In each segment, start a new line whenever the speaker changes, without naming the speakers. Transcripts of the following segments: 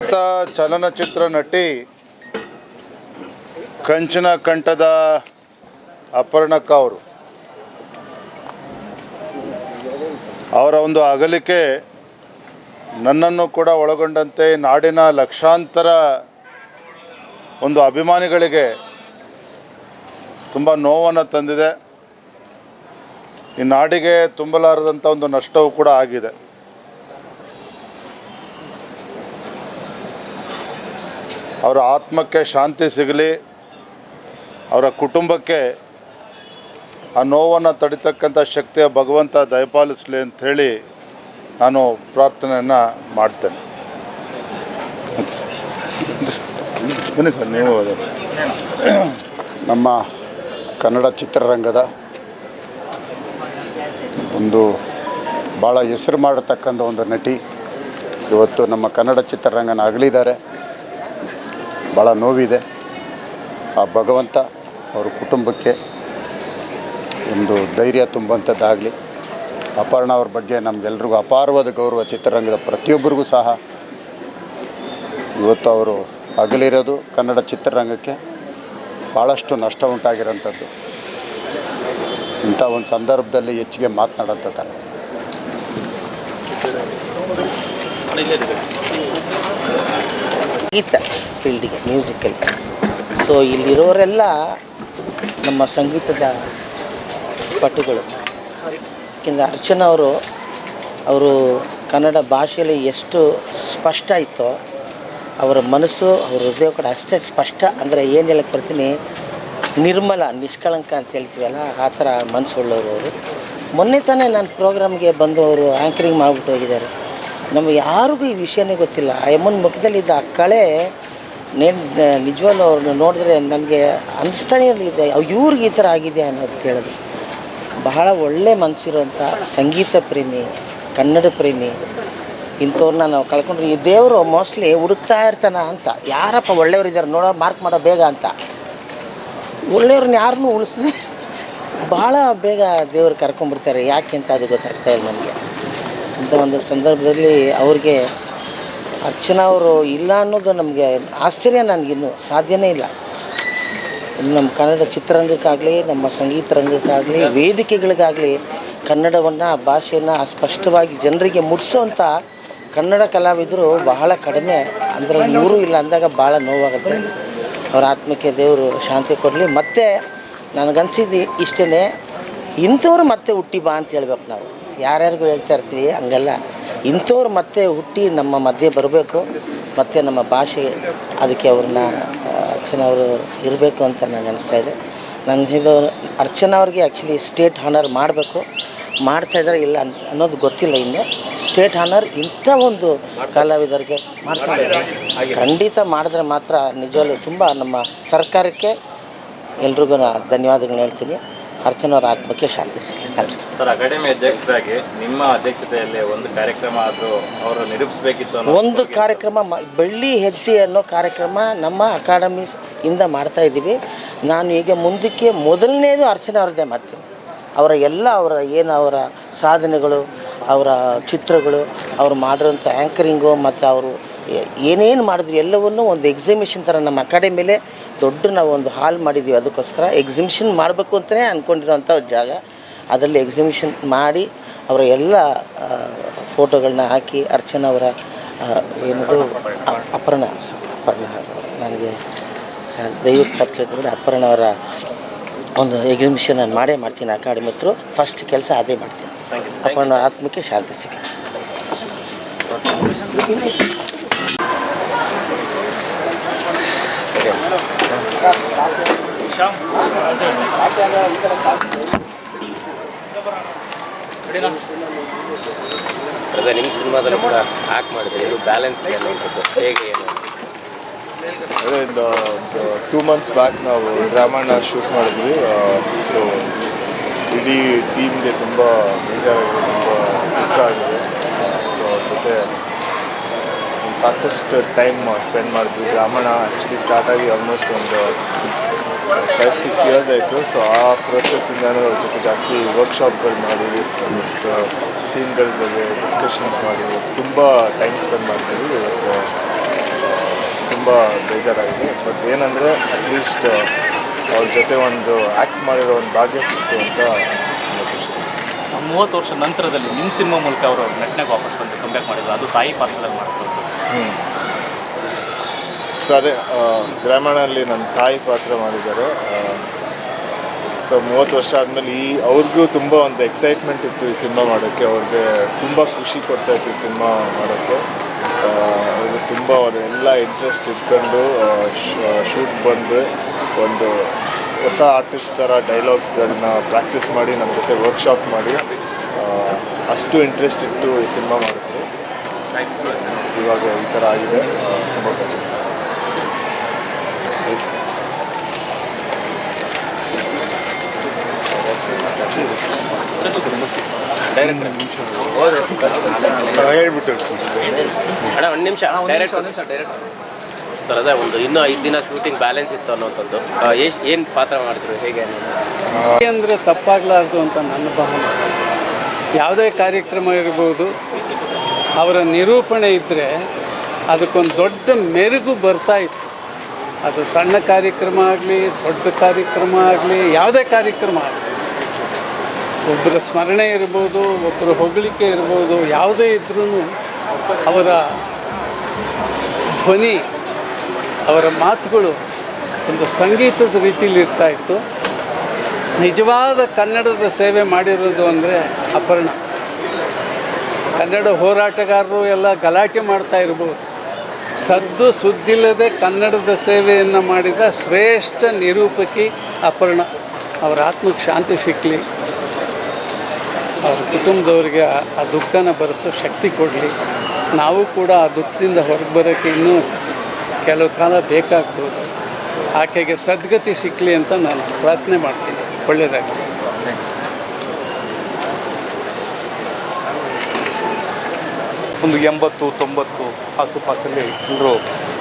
ಚಲನಚಿತ್ರ ನಟಿ ಕಂಚನ ಕಂಠದ ಅಪರ್ಣಕ್ಕ ಅವರ ಒಂದು ಅಗಲಿಕೆ ನನ್ನನ್ನು ಕೂಡ ಒಳಗೊಂಡಂತೆ ನಾಡಿನ ಲಕ್ಷಾಂತರ ಒಂದು ಅಭಿಮಾನಿಗಳಿಗೆ ತುಂಬ ನೋವನ್ನು ತಂದಿದೆ. ಈ ನಾಡಿಗೆ ತುಂಬಲಾರದಂಥ ಒಂದು ನಷ್ಟವೂ ಕೂಡ ಆಗಿದೆ. ಅವರ ಆತ್ಮಕ್ಕೆ ಶಾಂತಿ ಸಿಗಲಿ, ಅವರ ಕುಟುಂಬಕ್ಕೆ ಆ ನೋವನ್ನು ತಡಿತಕ್ಕಂಥ ಶಕ್ತಿಯ ಭಗವಂತ ದಯಪಾಲಿಸಲಿ ಅಂಥೇಳಿ ನಾನು ಪ್ರಾರ್ಥನೆಯನ್ನು ಮಾಡ್ತೇನೆ. ಬನ್ನಿ ಸರ್, ನೀವು
ನಮ್ಮ ಕನ್ನಡ ಚಿತ್ರರಂಗದ ಒಂದು ಭಾಳ ಹೆಸರು ಮಾಡತಕ್ಕಂಥ ಒಂದು ನಟಿ ಇವತ್ತು ನಮ್ಮ ಕನ್ನಡ ಚಿತ್ರರಂಗನ ಅಗಲಿದ್ದಾರೆ. ಭಾಳ ನೋವಿದೆ. ಆ ಭಗವಂತ ಅವ್ರ ಕುಟುಂಬಕ್ಕೆ ಒಂದು ಧೈರ್ಯ ತುಂಬುವಂಥದ್ದಾಗಲಿ. ಅಪರ್ಣ ಅವ್ರ ಬಗ್ಗೆ ನಮಗೆಲ್ರಿಗೂ ಅಪಾರವಾದ ಗೌರವ. ಚಿತ್ರರಂಗದ ಪ್ರತಿಯೊಬ್ಬರಿಗೂ ಸಹ ಇವತ್ತು ಅವರು ಅಗಲಿರೋದು ಕನ್ನಡ ಚಿತ್ರರಂಗಕ್ಕೆ ಭಾಳಷ್ಟು ನಷ್ಟ ಉಂಟಾಗಿರೋಂಥದ್ದು. ಇಂಥ ಒಂದು ಸಂದರ್ಭದಲ್ಲಿ ಹೆಚ್ಚಿಗೆ ಮಾತನಾಡೋಂಥದ್ದಲ್ಲ.
ಸಂಗೀತ ಫೀಲ್ಡಿಗೆ, ಮ್ಯೂಸಿಕಲ್. ಸೊ ಇಲ್ಲಿರೋರೆಲ್ಲ ನಮ್ಮ ಸಂಗೀತದ ಪಟುಗಳು. ಯಾಕೆಂದರೆ ಅರ್ಚನಾ ಅವರು ಕನ್ನಡ ಭಾಷೆಯಲ್ಲಿ ಎಷ್ಟು ಸ್ಪಷ್ಟ ಇತ್ತೋ ಅವರ ಮನಸ್ಸು, ಅವ್ರ ಹೃದಯ ಕೂಡ ಅಷ್ಟೇ ಸ್ಪಷ್ಟ. ಅಂದರೆ ಏನು ಹೇಳಕ್ಕೆ ಬರ್ತೀನಿ, ನಿರ್ಮಲ, ನಿಷ್ಕಳಂಕ ಅಂತ ಹೇಳ್ತೀವಲ್ಲ, ಆ ಥರ ಮನಸ್ಸುಳ್ಳವರು ಅವರು. ಮೊನ್ನೆ ತಾನೇ ನನ್ನ ಪ್ರೋಗ್ರಾಮ್ಗೆ ಬಂದು ಅವರು ಆ್ಯಂಕರಿಂಗ್ ಮಾಡಿಬಿಟ್ಟು ಹೋಗಿದ್ದಾರೆ. ನಮಗೆ ಯಾರಿಗೂ ಈ ವಿಷಯನೇ ಗೊತ್ತಿಲ್ಲ. ಆ ಯಮ್ಮನ ಮುಖದಲ್ಲಿದ್ದ ಆ ಕಳೆ ನಿಜವಾಗ್ಲೂ ಅವ್ರನ್ನ ನೋಡಿದ್ರೆ ನನಗೆ ಅನ್ನಿಸ್ತಾನೆ ಇರಲಿದೆ, ಇವ್ರಿಗೆ ಈ ಥರ ಆಗಿದೆ ಅನ್ನೋದು ಕೇಳೋದು. ಬಹಳ ಒಳ್ಳೆ ಮನಸ್ಸಿರುವಂಥ ಸಂಗೀತ ಪ್ರೇಮಿ, ಕನ್ನಡ ಪ್ರೇಮಿ, ಇಂಥವ್ರನ್ನ ನಾವು ಕಳ್ಕೊಂಡ್ರೆ ಈ ದೇವರು ಮೋಸ್ಟ್ಲಿ ಹುಡುಕ್ತಾ ಇರ್ತಾನ ಅಂತ. ಯಾರಪ್ಪ ಒಳ್ಳೆಯವ್ರಿದ್ದಾರೆ ನೋಡೋ, ಮಾರ್ಕ್ ಮಾಡೋ ಬೇಗ ಅಂತ. ಒಳ್ಳೆಯವ್ರನ್ನ ಯಾರನ್ನೂ ಉಳಿಸಿದ್ರೆ ಭಾಳ ಬೇಗ ದೇವರು ಕರ್ಕೊಂಡ್ಬಿಡ್ತಾರೆ. ಯಾಕೆ ಅಂತ ಅದು ಗೊತ್ತಾಗ್ತಾ ಇಲ್ಲ ನನಗೆ. ಇಂಥ ಒಂದು ಸಂದರ್ಭದಲ್ಲಿ ಅವ್ರಿಗೆ ಅರ್ಚನಾ ಅವರು ಇಲ್ಲ ಅನ್ನೋದು ನಮಗೆ ಆಶ್ಚರ್ಯ. ನನಗಿನ್ನೂ ಸಾಧ್ಯನೇ ಇಲ್ಲ. ಇನ್ನು ನಮ್ಮ ಕನ್ನಡ ಚಿತ್ರರಂಗಕ್ಕಾಗಲಿ, ನಮ್ಮ ಸಂಗೀತ ರಂಗಕ್ಕಾಗಲಿ, ವೇದಿಕೆಗಳಿಗಾಗಲಿ ಕನ್ನಡವನ್ನು, ಭಾಷೆಯನ್ನು ಸ್ಪಷ್ಟವಾಗಿ ಜನರಿಗೆ ಮುಟ್ಟಿಸೋವಂಥ ಕನ್ನಡ ಕಲಾವಿದರು ಬಹಳ ಕಡಿಮೆ. ಅಂದರೆ ಇವರು ಇಲ್ಲ ಅಂದಾಗ ಭಾಳ ನೋವಾಗುತ್ತೆ. ಅವರ ಆತ್ಮಕ್ಕೆ ದೇವರು ಶಾಂತಿ ಕೊಡಲಿ. ಮತ್ತು ನನಗನ್ಸಿದ್ದು ಇಷ್ಟೇ, ಇಂಥವ್ರು ಮತ್ತೆ ಹುಟ್ಟಿ ಬಾ ಅಂತ ಹೇಳ್ಬೇಕು. ನಾವು ಯಾರ್ಯಾರಿಗೂ ಹೇಳ್ತಾ ಇರ್ತೀವಿ, ಹಂಗಲ್ಲ. ಇಂಥವ್ರು ಮತ್ತೆ ಹುಟ್ಟಿ ನಮ್ಮ ಮಧ್ಯೆ ಬರಬೇಕು. ಮತ್ತು ನಮ್ಮ ಭಾಷೆ ಅದಕ್ಕೆ ಅವ್ರನ್ನ ಅರ್ಚನಾ ಅವರು ಇರಬೇಕು ಅಂತ ನನಗೆ ಅನಿಸ್ತಾಯಿದೆ. ಇದು ಅರ್ಚನಾ ಅವ್ರಿಗೆ ಆ್ಯಕ್ಚುಲಿ ಸ್ಟೇಟ್ ಹಾನರ್ ಮಾಡಬೇಕು. ಮಾಡ್ತಾಯಿದ್ದಾರೆ ಇಲ್ಲ ಅನ್ನೋದು ಗೊತ್ತಿಲ್ಲ. ಇನ್ನು ಸ್ಟೇಟ್ ಹಾನರ್ ಇಂಥ ಒಂದು ಕಲಾವಿದರಿಗೆ ಮಾಡ್ತಾರೆ. ಖಂಡಿತ ಮಾಡಿದ್ರೆ ಮಾತ್ರ ನಿಜವಾಗ್ಲೂ ತುಂಬ ನಮ್ಮ ಸರ್ಕಾರಕ್ಕೆ ಎಲ್ರಿಗೂ ಧನ್ಯವಾದಗಳನ್ನ ಹೇಳ್ತೀನಿ. ಅರ್ಚನಾ ಅವರ ಆತ್ಮಕ್ಕೆ ಶಾಂತಿ ಸಿಗಲಿ.
ಸರ್, ಅಕಾಡೆಮಿ ಅಧ್ಯಕ್ಷರಾಗಿ ನಿಮ್ಮ ಅಧ್ಯಕ್ಷತೆಯಲ್ಲಿ ಒಂದು ಕಾರ್ಯಕ್ರಮ ಆದರೂ ಅವರು ನಿರೂಪಿಸಬೇಕಿತ್ತು.
ಒಂದು ಕಾರ್ಯಕ್ರಮ ಬೆಳ್ಳಿ ಹೆಜ್ಜೆ ಅನ್ನೋ ಕಾರ್ಯಕ್ರಮ ನಮ್ಮ ಅಕಾಡೆಮಿಯಿಂದ ಮಾಡ್ತಾಯಿದ್ದೀವಿ. ನಾನು ಈಗ ಮುಂದಕ್ಕೆ ಮೊದಲನೇದು ಅರ್ಚನಾ ಅವ್ರದ್ದೇ ಮಾಡ್ತೀನಿ. ಅವರ ಸಾಧನೆಗಳು, ಅವರ ಚಿತ್ರಗಳು, ಅವ್ರು ಮಾಡಿರೋಂಥ ಆ್ಯಂಕರಿಂಗು ಮತ್ತು ಅವರು ಏನೇನು ಮಾಡಿದ್ರು ಎಲ್ಲವನ್ನೂ ಒಂದು ಎಕ್ಸಿಬಿಷನ್ ಥರ ನಮ್ಮ ಅಕಾಡೆಮಿಲೇ ದೊಡ್ಡ ನಾವು ಒಂದು ಹಾಲ್ ಮಾಡಿದ್ದೀವಿ. ಅದಕ್ಕೋಸ್ಕರ ಎಕ್ಸಿಬಿಷನ್ ಮಾಡಬೇಕು ಅಂತಲೇ ಅಂದ್ಕೊಂಡಿರೋಂಥ ಜಾಗ. ಅದರಲ್ಲಿ ಎಕ್ಸಿಬಿಷನ್ ಮಾಡಿ ಅವರ ಎಲ್ಲ ಫೋಟೋಗಳನ್ನ ಹಾಕಿ ಅರ್ಚನಾ ಅವರ ಏನದು ಅಪರ್ಣ ನನಗೆ ದಯವಿಟ್ಟು ಪತ್ರಿಕೆ ಅಪರ್ಣ ಅವರ ಒಂದು ಎಕ್ಸಿಬಿಷನ್ ನಾನು ಮಾಡೇ ಮಾಡ್ತೀನಿ. ಅಕಾಡೆಮಿ ಹತ್ರ ಫಸ್ಟ್ ಕೆಲಸ ಅದೇ ಮಾಡ್ತೀನಿ. ಅಪರ್ಣ ಆತ್ಮಕ್ಕೆ ಶಾಂತಿ ಸಿಗಲಿ.
ಸರ್, ನಿಮ್ಮ ಸಿನಿಮಾದಲ್ಲಿ ಕೂಡ ಆ್ಯಕ್ಟ್ ಮಾಡಿದ್ರೆ ಇದು ಬ್ಯಾಲೆನ್ಸ್ ಅನ್ನುವಂಥದ್ದು ಹೇಗೆ ಏನು?
ಅದೇ 2 months ಬ್ಯಾಕ್ ನಾವು ಡ್ರಾಮಾನ ಶೂಟ್ ಮಾಡಿದ್ವಿ. ಸೊ ಇಡೀ ಟೀಮ್ಗೆ ತುಂಬ ಬೇಜಾರಾಗಿದೆ, ತುಂಬ ದುಃಖ ಆಗಿದೆ. ಸೊ ಅದ್ರ ಜೊತೆ ಸಾಕಷ್ಟು ಟೈಮ್ ಸ್ಪೆಂಡ್ ಮಾಡಿದ್ವಿ. ಡ್ರಾಮಾನ ಆ್ಯಕ್ಚುಲಿ ಸ್ಟಾರ್ಟ್ ಆಗಿ ಆಲ್ಮೋಸ್ಟ್ ಒಂದು 5-6 years ಆಯಿತು. ಸೊ ಆ ಪ್ರೊಸೆಸ್ಸಿಂದನೂ ಅವ್ರ ಜೊತೆ ಜಾಸ್ತಿ ವರ್ಕ್ಶಾಪ್ಗಳು ಮಾಡಿ, ಒಂದಿಷ್ಟು ಸೀನ್ಗಳ ಬಗ್ಗೆ ಡಿಸ್ಕಷನ್ಸ್ ಮಾಡಿ ತುಂಬ ಟೈಮ್ ಸ್ಪೆಂಡ್ ಮಾಡ್ತೀವಿ. ಇವತ್ತು ಬೇಜಾರಾಗಿದೆ. ಬಟ್ ಏನಂದರೆ ಅಟ್ಲೀಸ್ಟ್ ಅವ್ರ ಜೊತೆ ಒಂದು ಆ್ಯಕ್ಟ್ ಮಾಡಿರೋ ಒಂದು ಭಾಗ್ಯ ಸಿಕ್ತು ಅಂತ ತುಂಬ ಖುಷಿ.
30 ವರ್ಷ ನಂತರದಲ್ಲಿ ನಿಮ್ಮ ಸಿನಿಮಾ ಮೂಲಕ ಅವರು ನಟನೆಗೆ ವಾಪಸ್ ಬಂದು ಕಂಬ್ಯಾಕ್ ಮಾಡಿದ್ರು, ಅದು ತಾಯಿ ಪಾತ್ರದಲ್ಲಿ ಮಾಡ್ತಿರೋದು.
ಸೊ ಅದೇ ಗ್ರಾಮೀಣಲ್ಲಿ ನನ್ನ ತಾಯಿ ಪಾತ್ರ ಮಾಡಿದ್ದಾರೆ. ಸೊ 30 ವರ್ಷ ಆದಮೇಲೆ ಅವ್ರಿಗೂ ತುಂಬ ಒಂದು ಎಕ್ಸೈಟ್ಮೆಂಟ್ ಇತ್ತು ಈ ಸಿನಿಮಾ ಮಾಡೋಕ್ಕೆ. ಅವ್ರಿಗೆ ತುಂಬ ಖುಷಿ ಕೊಡ್ತಾಯಿತ್ತು ಈ ಸಿನಿಮಾ ಮಾಡೋಕ್ಕೆ. ಅವ್ರಿಗೆ ತುಂಬ ಎಲ್ಲ ಇಂಟ್ರೆಸ್ಟ್ ಇಟ್ಕೊಂಡು ಶೂಟ್ ಬಂದು ಒಂದು ಹೊಸ ಆರ್ಟಿಸ್ಟ್ ಥರ ಡೈಲಾಗ್ಸ್ಗಳನ್ನ ಪ್ರಾಕ್ಟೀಸ್ ಮಾಡಿ ನಮ್ಮ ಜೊತೆ ವರ್ಕ್ಶಾಪ್ ಮಾಡಿ ಅಷ್ಟು ಇಂಟ್ರೆಸ್ಟ್ ಇಟ್ಟು ಈ ಸಿನಿಮಾ ಮಾಡಿದ್ರು. ಇವಾಗ ಈ ಥರ ಆಗಿದೆ, ತುಂಬ ಕಷ್ಟ.
ಹೇಳ್ಬಿಟ್ಟು ಅಣ್ಣ ಒಂದು ನಿಮಿಷ ಸರ್, ಅದೇ ಒಂದು ಇನ್ನೂ 5 ದಿನ ಶೂಟಿಂಗ್ ಬ್ಯಾಲೆನ್ಸ್ ಇತ್ತು ಅನ್ನೋಂಥದ್ದು. ಏನು ಪಾತ್ರ ಮಾಡಿದ್ರು, ಹೇಗೆ
ಅಂದರೆ ತಪ್ಪಾಗಲಾರ್ದು ಅಂತ ನನ್ನ ಭಾವನೆ. ಯಾವುದೇ ಕಾರ್ಯಕ್ರಮ ಇರ್ಬೋದು, ಅವರ ನಿರೂಪಣೆ ಇದ್ದರೆ ಅದಕ್ಕೊಂದು ದೊಡ್ಡ ಮೆರುಗು ಬರ್ತಾಯಿತ್ತು. ಅದು ಸಣ್ಣ ಕಾರ್ಯಕ್ರಮ ಆಗಲಿ, ದೊಡ್ಡ ಕಾರ್ಯಕ್ರಮ ಆಗಲಿ, ಯಾವುದೇ ಕಾರ್ಯಕ್ರಮ ಆಗಲಿ, ಒಬ್ಬರ ಸ್ಮರಣೆ ಇರ್ಬೋದು, ಒಬ್ಬರ ಹೊಗಳಿಕೆ ಇರ್ಬೋದು, ಯಾವುದೇ ಇದ್ರೂ ಅವರ ಧ್ವನಿ, ಅವರ ಮಾತುಗಳು ಒಂದು ಸಂಗೀತದ ರೀತಿಯಲ್ಲಿ ಇರ್ತಾಯಿತ್ತು. ನಿಜವಾದ ಕನ್ನಡದ ಸೇವೆ ಮಾಡಿರೋದು ಅಂದರೆ ಅಪರ್ಣ. ಕನ್ನಡ ಹೋರಾಟಗಾರರು ಎಲ್ಲ ಗಲಾಟೆ ಮಾಡ್ತಾ ಇರ್ಬೋದು, ಸದ್ದು ಸುದ್ದಿಲ್ಲದೆ ಕನ್ನಡದ ಸೇವೆಯನ್ನು ಮಾಡಿದ ಶ್ರೇಷ್ಠ ನಿರೂಪಕಿ ಅಪರ್ಣ. ಅವರ ಆತ್ಮಕ್ಕೆ ಶಾಂತಿ ಸಿಕ್ಕಲಿ, ಅವ್ರ ಕುಟುಂಬದವರಿಗೆ ಆ ದುಃಖನ ಭರಿಸೋ ಶಕ್ತಿ ಕೊಡಲಿ. ನಾವು ಕೂಡ ಆ ದುಃಖದಿಂದ ಹೊರಗೆ ಬರೋಕ್ಕೆ ಇನ್ನೂ ಕೆಲವು ಕಾಲ ಬೇಕಾಗ್ಬೋದು. ಆಕೆಗೆ ಸದ್ಗತಿ ಸಿಕ್ಕಲಿ ಅಂತ ನಾನು ಪ್ರಾರ್ಥನೆ ಮಾಡ್ತೀನಿ. ಒಳ್ಳೆಯದಾಗಲಿ.
ಒಂದು 80-90 ಆಸುಪಾಸಲ್ಲಿ ಎಲ್ಲರೂ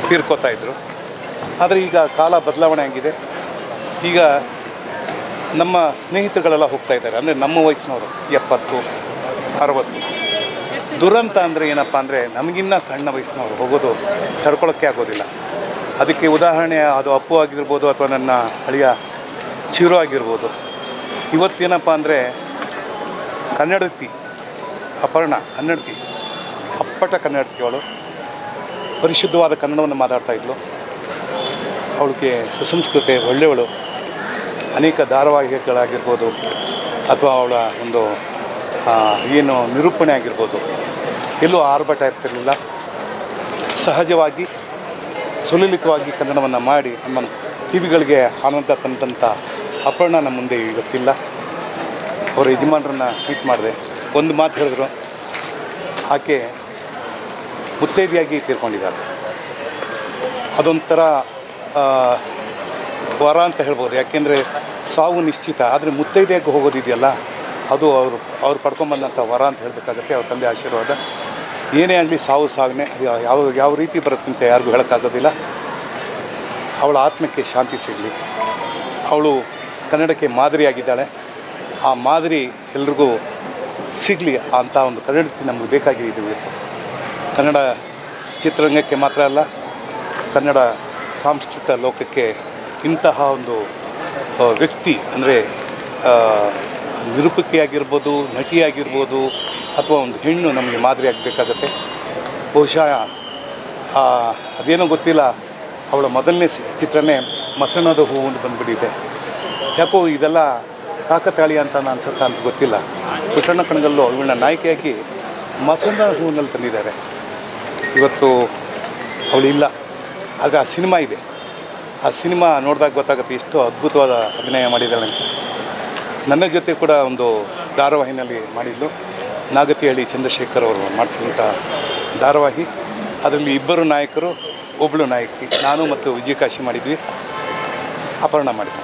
ತೀರ್ಕೋತಾ ಇದ್ದರು. ಆದರೆ ಈಗ ಕಾಲ ಬದಲಾವಣೆ ಆಗಿದೆ. ಈಗ ನಮ್ಮ ಸ್ನೇಹಿತರುಗಳೆಲ್ಲ ಹೋಗ್ತಾ ಇದ್ದಾರೆ, ಅಂದರೆ ನಮ್ಮ ವಯಸ್ಸಿನವರು 70-60. ದುರಂತ ಅಂದರೆ ಏನಪ್ಪ ಅಂದರೆ ನಮಗಿನ್ನ ಸಣ್ಣ ವಯಸ್ಸಿನವರು ಹೋಗೋದು ತಡ್ಕೊಳ್ಳೋಕ್ಕೆ ಆಗೋದಿಲ್ಲ. ಅದಕ್ಕೆ ಉದಾಹರಣೆ ಅದು ಅಪ್ಪು ಆಗಿರ್ಬೋದು ಅಥವಾ ನನ್ನ ಅಳಿಯ ಚಿರು ಆಗಿರ್ಬೋದು. ಇವತ್ತೇನಪ್ಪ ಅಂದರೆ ಕನ್ನಡತಿ ಅಪರ್ಣ, ಕನ್ನಡತಿ, ಅಪ್ಪಟ ಕನ್ನಡತಿ. ಅವಳು ಪರಿಶುದ್ಧವಾದ ಕನ್ನಡವನ್ನು ಮಾತಾಡ್ತಾಯಿದ್ಲು. ಅವಳಿಗೆ ಸುಸಂಸ್ಕೃತಿ ಒಳ್ಳೆಯವಳು. ಅನೇಕ ಧಾರಾವಾಹಿಗಳಾಗಿರ್ಬೋದು ಅಥವಾ ಅವಳ ಒಂದು ಏನು ನಿರೂಪಣೆ ಆಗಿರ್ಬೋದು, ಎಲ್ಲೂ ಆರ್ಭಟ ಇರ್ತಿರಲಿಲ್ಲ. ಸಹಜವಾಗಿ ಸುಲಲಿತವಾಗಿ ಕನ್ನಡವನ್ನು ಮಾಡಿ ನಮ್ಮ ಟಿವಿಗಳಿಗೆ ಆನಂದ ತಂದಂಥ ಅಪರ್ಣ ನಮ್ಮ ಮುಂದೆ ಇವತ್ತಿಲ್ಲ. ಅವರ ಯಜಮಾನರನ್ನು ಟ್ವೀಟ್ ಮಾಡಿದೆ, ಒಂದು ಮಾತು ಹೇಳಿದ್ರು, ಆಕೆ ಮುತ್ತೈದೆಯಾಗಿ ತೀರ್ಕೊಂಡಿದ್ದಾರೆ. ಅದೊಂಥರ ವರ ಅಂತ ಹೇಳ್ಬೋದು. ಯಾಕೆಂದರೆ ಸಾವು ನಿಶ್ಚಿತ, ಆದರೆ ಮುತ್ತೈದೆಯಾಗಿ ಹೋಗೋದಿದೆಯಲ್ಲ, ಅದು ಅವ್ರು ಪಡ್ಕೊಂಬಂದಂಥ ವರ ಅಂತ ಹೇಳಬೇಕಾಗತ್ತೆ. ಅವ್ರ ತಂದೆ ಆಶೀರ್ವಾದ. ಏನೇ ಆಗಲಿ ಸಾವಿನೇ, ಅದು ಯಾವ ರೀತಿ ಬರುತ್ತೆ ಅಂತ ಯಾರಿಗೂ ಹೇಳೋಕ್ಕಾಗೋದಿಲ್ಲ. ಅವಳ ಆತ್ಮಕ್ಕೆ ಶಾಂತಿ ಸಿಗಲಿ. ಅವಳು ಕನ್ನಡಕ್ಕೆ ಮಾದರಿಯಾಗಿದ್ದಾಳೆ. ಆ ಮಾದರಿ ಎಲ್ರಿಗೂ ಸಿಗಲಿ ಅಂಥ ಒಂದು ಕನ್ನಡಕ್ಕೆ ನಮಗೆ ಬೇಕಾಗಿದೆ ಇವತ್ತು. ಕನ್ನಡ ಚಿತ್ರರಂಗಕ್ಕೆ ಮಾತ್ರ ಅಲ್ಲ, ಕನ್ನಡ ಸಾಂಸ್ಕೃತಿಕ ಲೋಕಕ್ಕೆ ಇಂತಹ ಒಂದು ವ್ಯಕ್ತಿ ಅಂದರೆ ನಿರೂಪಕಿಯಾಗಿರ್ಬೋದು, ನಟಿಯಾಗಿರ್ಬೋದು, ಅಥವಾ ಒಂದು ಹೆಣ್ಣು ನಮಗೆ ಮಾದರಿ ಆಗಬೇಕಾಗತ್ತೆ. ಬಹುಶಃ ಅದೇನೋ ಗೊತ್ತಿಲ್ಲ, ಅವಳ ಮೊದಲನೇ ಚಿತ್ರನೇ ಮಸಣದ ಹೂವು ಬಂದುಬಿಟ್ಟಿದೆ. ಯಾಕೋ ಇದೆಲ್ಲ ಕಾಕತಾಳೀಯ ಅಂತ ಅನ್ಸುತ್ತಾ ಅಂತ ಗೊತ್ತಿಲ್ಲ. ಪುಟ್ಟಣ್ಣ ಕಣಗಲ್ಲು ಇವಳನ್ನ ನಾಯಕಿಯಾಗಿ ಮಸಣದ ಹೂವಿನಲ್ಲಿ ತಂದಿದ್ದಾರೆ. ಇವತ್ತು ಅವಳಿಲ್ಲ, ಆದರೆ ಆ ಸಿನಿಮಾ ಇದೆ. ಆ ಸಿನಿಮಾ ನೋಡಿದಾಗ ಗೊತ್ತಾಗುತ್ತೆ ಎಷ್ಟು ಅದ್ಭುತವಾದ ಅಭಿನಯ ಮಾಡಿದ್ದಾಳೆ ಅಂತ. ನನ್ನ ಜೊತೆ ಕೂಡ ಒಂದು ಧಾರಾವಾಹಿನಲ್ಲಿ ಮಾಡಿದ್ದು, ನಾಗತಿಹಳ್ಳಿ ಚಂದ್ರಶೇಖರ್ ಅವರು ಮಾಡಿಸಿದಂಥ ಧಾರಾವಾಹಿ. ಅದರಲ್ಲಿ ಇಬ್ಬರು ನಾಯಕರು, ಒಬ್ಬಳು ನಾಯಕಿ. ನಾನು ಮತ್ತು ವಿಜಯಕಾಶಿ ಮಾಡಿದ್ವಿ, ಅಪರ್ಣ ಮಾಡಿದ್ವಿ.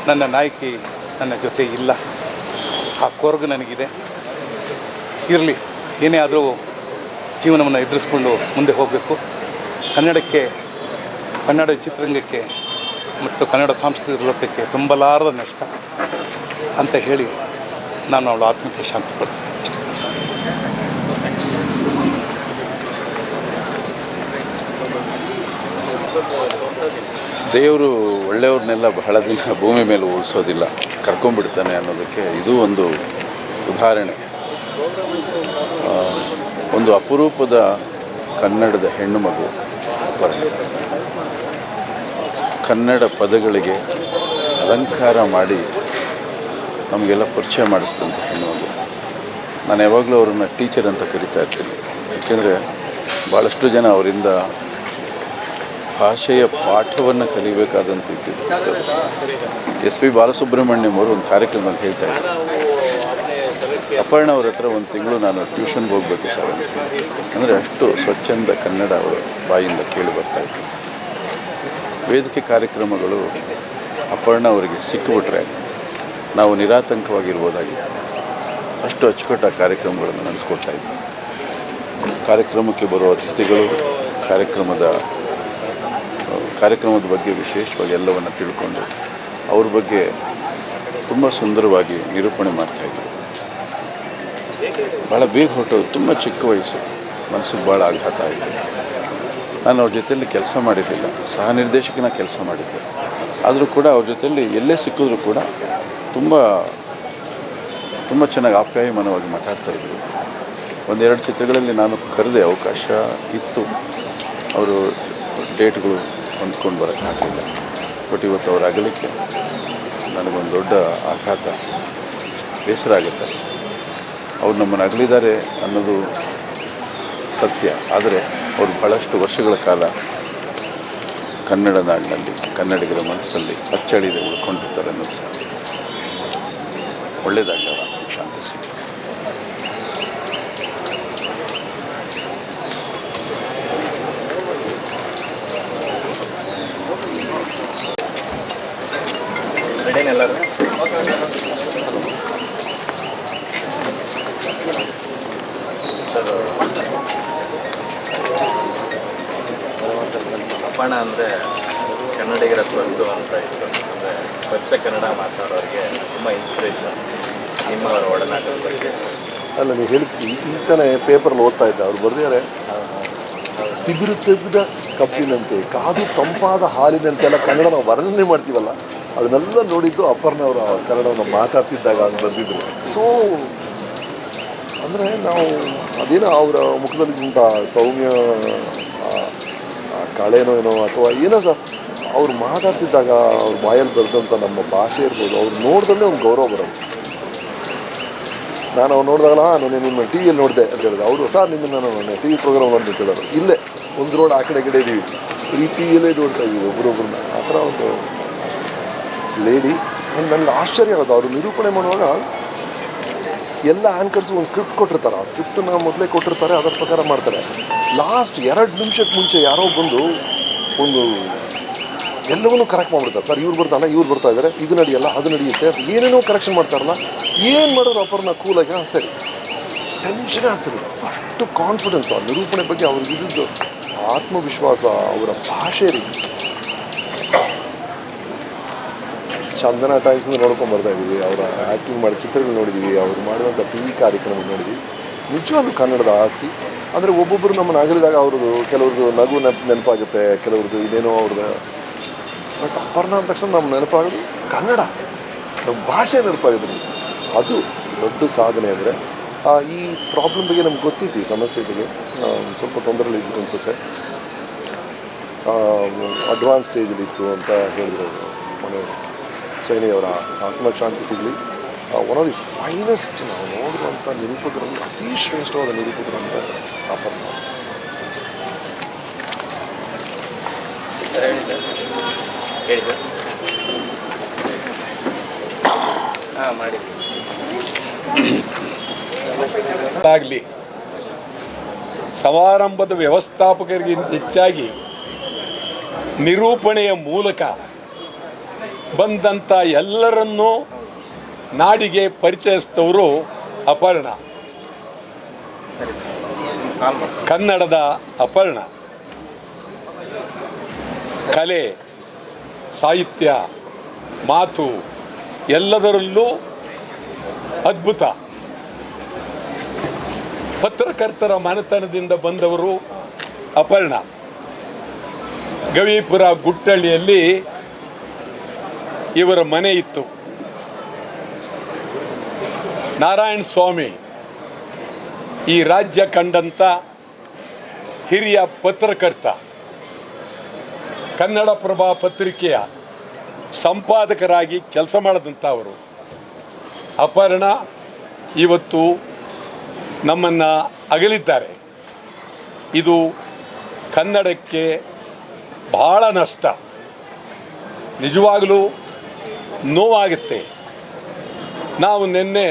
ನನ್ನ ನಾಯಕಿ ನನ್ನ ಜೊತೆ ಇಲ್ಲ. ಆ ಕೊರಗು ನನಗಿದೆ. ಇರಲಿ, ಏನೇ ಆದರೂ ಜೀವನವನ್ನು ಎದುರಿಸ್ಕೊಂಡು ಮುಂದೆ ಹೋಗಬೇಕು. ಕನ್ನಡಕ್ಕೆ, ಕನ್ನಡ ಚಿತ್ರರಂಗಕ್ಕೆ ಮತ್ತು ಕನ್ನಡ ಸಾಂಸ್ಕೃತಿಕ ಲೋಕಕ್ಕೆ ತುಂಬಲಾರದ ನಷ್ಟ ಅಂತ ಹೇಳಿ ನಾನು ಅವಳ ಆತ್ಮಕ್ಕೆ ಶಾಂತಿ ಕೊಡ್ತೀನಿ. ಅಷ್ಟೇ. ನಮಸ್ಕಾರ.
ದೇವರು ಒಳ್ಳೆಯವ್ರನ್ನೆಲ್ಲ ಬಹಳ ದಿನ ಭೂಮಿ ಮೇಲೆ ಉಳಿಸೋದಿಲ್ಲ, ಕರ್ಕೊಂಡ್ಬಿಡ್ತಾನೆ ಅನ್ನೋದಕ್ಕೆ ಇದು ಒಂದು ಉದಾಹರಣೆ. ಒಂದು ಅಪರೂಪದ ಕನ್ನಡದ ಹೆಣ್ಣು ಮಗು ಅಪರ್ಣ. ಕನ್ನಡ ಪದಗಳಿಗೆ ಅಲಂಕಾರ ಮಾಡಿ ನಮಗೆಲ್ಲ ಪರಿಚಯ ಮಾಡಿಸಿದಂಥ ಹೆಣ್ಣು ಮಗು. ನಾನು ಯಾವಾಗಲೂ ಅವರನ್ನು ಟೀಚರ್ ಅಂತ ಕರಿತಾ ಇರ್ತೀನಿ. ಯಾಕೆಂದರೆ ಭಾಳಷ್ಟು ಜನ ಅವರಿಂದ ಭಾಷೆಯ ಪಾಠವನ್ನು ಕಲಿಬೇಕಾದಂಥ ಇದ್ದಿದ್ದು. ಎಸ್ ಪಿ ಬಾಲಸುಬ್ರಹ್ಮಣ್ಯಂ ಅವರು ಒಂದು ಕಾರ್ಯಕ್ರಮದಲ್ಲಿ ಹೇಳ್ತಾ ಇದ್ದಾರೆ, ಅಪರ್ಣ ಅವ್ರ ಹತ್ರ ಒಂದು ತಿಂಗಳು ನಾನು ಟ್ಯೂಷನ್ಗೆ ಹೋಗಬೇಕು ಸರ್ ಅಂತ. ಅಂದರೆ ಅಷ್ಟು ಸ್ವಚ್ಛಂದ ಕನ್ನಡ ಅವರ ಬಾಯಿಂದ ಕೇಳಿ ಬರ್ತಾಯಿತ್ತು. ವೇದಿಕೆ ಕಾರ್ಯಕ್ರಮಗಳು ಅಪರ್ಣ ಅವರಿಗೆ ಸಿಕ್ಕಿಬಿಟ್ರೆ ನಾವು ನಿರಾತಂಕವಾಗಿರ್ಬೋದಾಗಿತ್ತು. ಅಷ್ಟು ಅಚ್ಚುಕಟ್ಟಾಗಿ ಕಾರ್ಯಕ್ರಮಗಳನ್ನು ನಡೆಸ್ಕೊಡ್ತಾ ಇದ್ವಿ. ಕಾರ್ಯಕ್ರಮಕ್ಕೆ ಬರುವ ಅತಿಥಿಗಳು ಕಾರ್ಯಕ್ರಮದ ಬಗ್ಗೆ ವಿಶೇಷವಾಗಿ ಎಲ್ಲವನ್ನು ತಿಳ್ಕೊಂಡು ಅವ್ರ ಬಗ್ಗೆ ತುಂಬ ಸುಂದರವಾಗಿ ನಿರೂಪಣೆ ಮಾಡ್ತಾಯಿದ್ರು. ಭಾಳ ಬೇಗ ಹೊರಟೋದು, ತುಂಬ ಚಿಕ್ಕ ವಯಸ್ಸು, ಮನಸ್ಸಿಗೆ ಭಾಳ ಆಘಾತ ಆಯಿತು. ನಾನು ಅವ್ರ ಜೊತೆಯಲ್ಲಿ ಕೆಲಸ ಮಾಡಿರಲಿಲ್ಲ, ಸಹ ನಿರ್ದೇಶಕನ ಕೆಲಸ ಮಾಡಿದ್ದೆ. ಆದರೂ ಕೂಡ ಅವ್ರ ಜೊತೆಯಲ್ಲಿ ಎಲ್ಲೇ ಸಿಕ್ಕಿದ್ರು ಕೂಡ ತುಂಬ ಚೆನ್ನಾಗಿ ಆಪ್ಯಾಯಮಾನವಾಗಿ ಮಾತಾಡ್ತಾಯಿದ್ರು. ಒಂದೆರಡು ಚಿತ್ರಗಳಲ್ಲಿ ನಾನು ಕರೆದೆ, ಅವಕಾಶ ಇತ್ತು, ಅವರು ಡೇಟ್ಗಳು ಹೊಂದ್ಕೊಂಡು ಬರೋಕ್ಕಾಗಲಿಲ್ಲ. ಬಟ್ ಇವತ್ತು ಅವ್ರ ಅಗಲಿಕೆ ನನಗೊಂದು ದೊಡ್ಡ ಆಘಾತ, ಬೇಸರ ಆಗುತ್ತೆ. ಅವ್ರು ನಮ್ಮನ್ನು ಅಗಲಿದ್ದಾರೆ ಅನ್ನೋದು ಸತ್ಯ, ಆದರೆ ಅವರು ಭಾಳಷ್ಟು ವರ್ಷಗಳ ಕಾಲ ಕನ್ನಡ ನಾಡಿನಲ್ಲಿ ಕನ್ನಡಿಗರ ಮನಸ್ಸಲ್ಲಿ ಅಚ್ಚಳಿದೆ ಉಳ್ಕೊಂಡಿರ್ತಾರೆ ಅನ್ನೋದು ಸತ್ಯ. ಒಳ್ಳೆಯದಾಗಲಿ, ಅವರ ಶಾಂತಿ ಸಿಗಲಿ.
ಎಲ್ಲರೂ ಅಪರ್ಣ ಅಂದರೆ ಕನ್ನಡಿಗರ ಸ್ವತ್ತು ಅಂತ ಇತ್ತು. ಅಂದರೆ ಸ್ವಚ್ಛ ಕನ್ನಡ ಮಾತಾಡೋರಿಗೆ ತುಂಬ ಇನ್ಸ್ಪಿರೇಷನ್ ನಿಮ್ಮವರ ಒಡನಾಟದ ಬಗ್ಗೆ.
ಅಲ್ಲ, ನೀವು ಹೇಳ್ತೀವಿ ಈತನೇ ಪೇಪರಲ್ಲಿ ಓದ್ತಾ ಇದ್ದ, ಅವ್ರು ಬರೆದಿದ್ದಾರೆ, ಸಿಬಿರು ತೆಗೆದ ಕಬ್ಬಿನಂತೆ ಕಾದು ತಂಪಾದ ಹಾಲಿನಂತೆಲ್ಲ ಕನ್ನಡ ನಾವು ವರ್ಣನೆ ಮಾಡ್ತೀವಲ್ಲ, ಅದನ್ನೆಲ್ಲ ನೋಡಿದ್ದು ಅಪರ್ಣ ಅವರ ಕನ್ನಡವನ್ನು ಮಾತಾಡ್ತಿದ್ದಾಗ ಅವ್ರು ಬರೆದಿದ್ರು. ಸೊ ಅಂದರೆ ನಾವು ಅದೇನೋ ಅವರ ಮುಖದಲ್ಲಿ ಉಂಟ ಸೌಮ್ಯ ಕಳೆನೋ ಏನೋ ಅಥವಾ ಏನೋ ಸರ್, ಅವ್ರು ಮಾತಾಡ್ತಿದ್ದಾಗ ಅವ್ರ ಬಾಯಲ್ಲಿ ಬರೆದಂಥ ನಮ್ಮ ಭಾಷೆ ಇರ್ಬೋದು, ಅವ್ರು ನೋಡಿದ್ರೆ ಒಂದು ಗೌರವ ಬರೋದು. ನಾನು ಅವ್ರು ನೋಡಿದಾಗಲ್ಲ, ನಾನು ನಿಮ್ಮ ಟಿ ವಿಯಲ್ಲಿ ನೋಡಿದೆ ಅಂತ ಹೇಳಿದೆ. ಅವರು ಸರ್ ನಿಮ್ಮನ್ನು ನಾನು ಟಿ ವಿ ಪ್ರೋಗ್ರಾಮ್ ನೋಡಿದೆ ಅಂತ ಹೇಳಿದ್ರು. ಇಲ್ಲೇ ಒಂದು ರೋಡ್ ಆ ಕಡೆ ಇದ್ದೀವಿ, ಈ ಟಿ ವಿಯಲ್ಲೇ ನೋಡ್ತಾ ಇದ್ದೀವಿ ಒಬ್ಬರೊಬ್ಬರನ್ನ. ಆ ಥರ ಒಂದು ಲೇಡಿ. ನನಗೆ ಆಶ್ಚರ್ಯ ಆಗೋದು, ಅವರು ನಿರೂಪಣೆ ಮಾಡುವಾಗ ಎಲ್ಲ ಆ್ಯಂಕರ್ಸು ಒಂದು ಸ್ಕ್ರಿಪ್ಟ್ ಕೊಟ್ಟಿರ್ತಾರೆ, ಆ ಸ್ಕ್ರಿಪ್ಟನ್ನ ಮೊದಲೇ ಕೊಟ್ಟಿರ್ತಾರೆ, ಅದರ ಪ್ರಕಾರ ಮಾಡ್ತಾರೆ. ಲಾಸ್ಟ್ 2 ನಿಮಿಷಕ್ಕೆ ಮುಂಚೆ ಯಾರೋ ಬಂದು ಒಂದು ಎಲ್ಲವನ್ನೂ ಕರೆಕ್ಟ್ ಮಾಡಿಬಿಡ್ತಾರೆ. ಸರ್ ಇವ್ರು ಬರ್ತಾರಲ್ಲ, ಇವ್ರು ಬರ್ತಾ ಇದ್ದಾರೆ, ಇದು ನಡೆಯಲ್ಲ, ಅದು ನಡೆಯುತ್ತೆ, ಏನೇನೋ ಕರೆಕ್ಷನ್ ಮಾಡ್ತಾರಲ್ಲ. ಏನು ಮಾಡಿದ್ರು ಅಪರ್ಣ ಕೂಲಾಗಿ ಸರಿ, ಟೆನ್ಷನ್ ಆಗ್ತದೆ. ಅಷ್ಟು ಕಾನ್ಫಿಡೆನ್ಸ್ ಆ ನಿರೂಪಣೆ ಬಗ್ಗೆ ಅವ್ರಿಗೆ ಇದ್ದಿದ್ದು ಆತ್ಮವಿಶ್ವಾಸ, ಅವರ ಭಾಷೆ ರೀ. ಚಂದನ ಟೈಮ್ಸಿಂದ ನೋಡ್ಕೊಂಡು ಬರ್ತಾ ಇದ್ದೀವಿ, ಅವರ ಆ್ಯಕ್ಟಿಂಗ್ ಮಾಡಿ ಚಿತ್ರಗಳು ನೋಡಿದ್ದೀವಿ, ಅವರು ಮಾಡಿದಂಥ ಟಿ ವಿ ಕಾರ್ಯಕ್ರಮ ನೋಡಿದ್ವಿ. ನಿಜವಾಗ್ಲೂ ಕನ್ನಡದ ಆಸ್ತಿ. ಅಂದರೆ ಒಬ್ಬೊಬ್ಬರು ನಮ್ಮನ್ನು ಅಗಲಿದಾಗ ಅವ್ರದ್ದು ಕೆಲವ್ರದ್ದು ನಗು ನೆನಪಾಗುತ್ತೆ, ಕೆಲವ್ರದ್ದು ಇದೇನೋ ಅವ್ರದ್ದು. ಬಟ್ ಅಪರ್ಣ ಅಂದ ತಕ್ಷಣ ನಮ್ಮ ನೆನಪಾಗೋದು ಕನ್ನಡ, ನಮ್ಮ ಭಾಷೆ ನೆನಪಾಗಿದ್ರು. ಅದು ದೊಡ್ಡ ಸಾಧನೆ. ಅಂದರೆ ಈ ಪ್ರಾಬ್ಲಮ್ ಬಗ್ಗೆ ನಮ್ಗೆ ಗೊತ್ತಿತ್ತು, ಈ ಸಮಸ್ಯೆ ಬಗ್ಗೆ ಸ್ವಲ್ಪ ತೊಂದರೆಗಳು ಇದ್ರು ಅನಿಸುತ್ತೆ. ಅಡ್ವಾನ್ಸ್ ಸ್ಟೇಜಲ್ಲಿತ್ತು ಅಂತ ಹೇಳಿದ್ರು ಮನೆಯವರು. ಸೊ ಏನೇ ಅವರ ಆತ್ಮಕ್ಕೆ ಶಾಂತಿ ಸಿಗಲಿ. ಒನ್ ಆಫ್ ದಿ ಫೈನೆಸ್ಟ್ ನಾವು ನೋಡುವಂಥ ನಿರೂಪಕರಲ್ಲಿ ಅತಿ ಶ್ರೇಷ್ಠವಾದ ನಿರೂಪಕರು ಅಂತ ಅಪರ್ಣ.
ಹೇಳಿ ಸರ್. ಹಾಂ ಮಾಡಿ.
ಆಗಲಿ ಸಮಾರಂಭದ ವ್ಯವಸ್ಥಾಪಕರಿಗಿಂತ ಹೆಚ್ಚಾಗಿ ನಿರೂಪಣೆಯ ಮೂಲಕ ಬಂದಂಥ ಎಲ್ಲರನ್ನೂ ನಾಡಿಗೆ ಪರಿಚಯಿಸಿದವರು ಅಪರ್ಣ. ಕನ್ನಡದ ಅಪರ್ಣ. ಕಲೆ, ಸಾಹಿತ್ಯ, ಮಾತು ಎಲ್ಲದರಲ್ಲೂ ಅದ್ಭುತ. ಪತ್ರಕರ್ತರ ಮನೆತನದಿಂದ ಬಂದವರು ಅಪರ್ಣ. ಗವಿಪುರ ಗುಟ್ಟಳ್ಳಿಯಲ್ಲಿ ಇವರ ಮನೆ ಇತ್ತು. ನಾರಾಯಣ ಸ್ವಾಮಿ ಈ ರಾಜ್ಯ ಕಂಡಂಥ ಹಿರಿಯ ಪತ್ರಕರ್ತ, ಕನ್ನಡಪ್ರಭ ಪತ್ರಿಕೆಯ ಸಂಪಾದಕರಾಗಿ ಕೆಲಸ ಮಾಡಿದಂಥವರು. ಅಪರ್ಣ ಇವತ್ತು ನಮ್ಮನ್ನು ಅಗಲಿದ್ದಾರೆ. ಇದು ಕನ್ನಡಕ್ಕೆ ಬಹಳ ನಷ್ಟ, ನಿಜವಾಗಲೂ ನೋವಾಗುತ್ತೆ. ನಾವು ನಿನ್ನೆ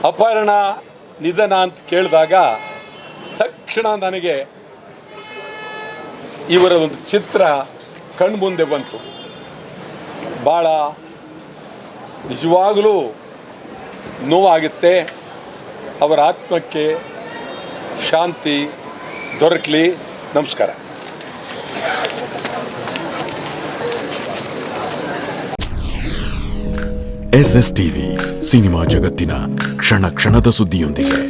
ಅಪರ್ಣ ನಿಧನ ಅಂತ ಕೇಳಿದಾಗ ತಕ್ಷಣ ನನಗೆ ಇವರ ಒಂದು ಚಿತ್ರ ಕಣ್ಮುಂದೆ ಬಂತು. ಭಾಳ ನಿಜವಾಗಲೂ ನೋವಾಗುತ್ತೆ. ಅವರ ಆತ್ಮಕ್ಕೆ ಶಾಂತಿ ದೊರಕಲಿ. ನಮಸ್ಕಾರ.
SS TV ಸಿನಿಮಾ ಜಗತ್ತಿನ ಕ್ಷಣ ಕ್ಷಣದ ಸುದ್ದಿಯೊಂದಿಗೆ.